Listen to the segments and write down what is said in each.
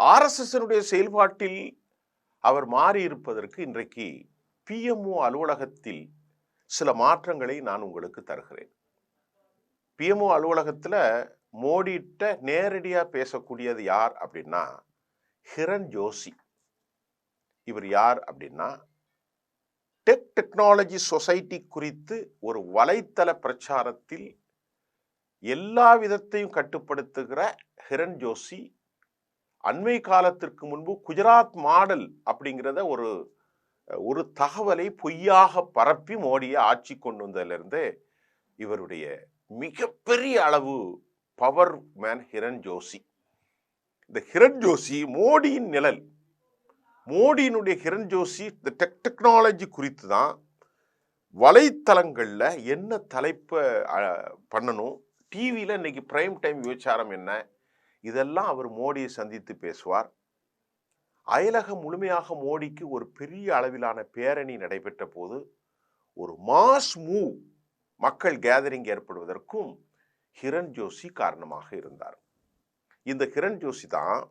ஆர்எஸ்எஸ்னுடைய செயல்பாட்டில் அவர் மாறியிருப்பதற்கு இன்றைக்கு பிஎம்ஓ அலுவலகத்தில் சில மாற்றங்களை நான் உங்களுக்கு தருகிறேன். பிஎம்ஓ அலுவலகத்தில் மோடிட்ட நேரடியாக பேசக்கூடியது யார் அப்படின்னா ஹிரண் ஜோஷி. இவர் யார் அப்படின்னா டெக்னாலஜி சொசைட்டி குறித்து ஒரு வலைத்தள பிரச்சாரத்தில் எல்லா விதத்தையும் கட்டுப்படுத்துகிற ஹிரண் ஜோஷி அண்மை காலத்திற்கு முன்பு குஜராத் மாடல் அப்படிங்கிறத ஒரு தகவலை பொய்யாக பரப்பி மோடியை ஆட்சி கொண்டு வந்ததிலிருந்து இவருடைய மிகப்பெரிய அளவு பவர் மேன் ஹிரண் ஜோஷி. இந்த ஹிரண் ஜோஷி மோடியின் நிழல். மோடியினுடைய ஹிரண் ஜோஷி இந்த டெக்னாலஜி குறித்து தான் வலைத்தளங்கள்ல என்ன தலைப்பை பண்ணணும், டிவியில் இன்னைக்கு பிரைம் டைம் விபச்சாரம் என்ன, இதெல்லாம் அவர் மோடியை சந்தித்து பேசுவார். அயலகம் முழுமையாக மோடிக்கு ஒரு பெரிய அளவிலான பேரணி நடைபெற்ற போது ஒரு மாஸ் மூவ், மக்கள் கேதரிங் ஏற்படுவதற்கும் ஹிரண் ஜோஷி காரணமாக இருந்தார். இந்த ஹிரண் ஜோஷி தான்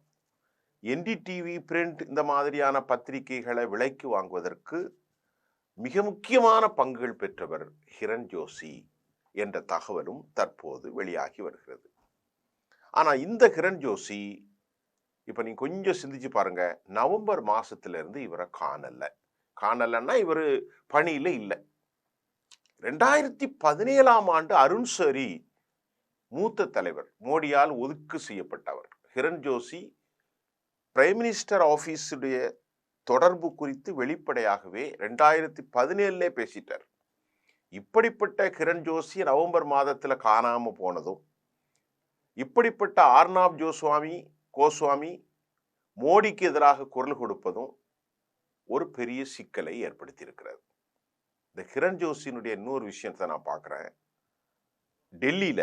என்டிடிவி பிரிண்ட் இந்த மாதிரியான பத்திரிகைகளை விலைக்கு வாங்குவதற்கு மிக முக்கியமான பங்குகள் பெற்றவர் ஹிரண் ஜோஷி என்ற தகவலும் தற்போது வெளியாகி வருகிறது. ஆனா இந்த ஹிரண் ஜோஷி இப்ப நீங்க கொஞ்சம் சிந்திச்சு பாருங்க, நவம்பர் மாசத்திலிருந்து இவரை காணலன்னா இவர் பணியில இல்லை. 2017 ஆண்டு அருண் ஷரி மூத்த தலைவர், மோடியால் ஒதுக்கு செய்யப்பட்டவர். ஹிரண் ஜோஷி பிரைம் மினிஸ்டர் ஆபீஸுடைய தொடர்பு குறித்து வெளிப்படையாகவே 2017 பேசிட்டார். இப்படிப்பட்ட ஹிரண் ஜோஷி நவம்பர் மாதத்துல காணாம போனதும், இப்படிப்பட்ட ஆர்னாப் கோஸ்வாமி மோடிக்கு எதிராக குரல் கொடுப்பதும் ஒரு பெரிய சிக்கலை ஏற்படுத்தி இருக்கிறது. இந்த ஹிரண் ஜோஷியினுடைய இன்னொரு விஷயத்தை நான் பார்க்கிறேன். டெல்லியில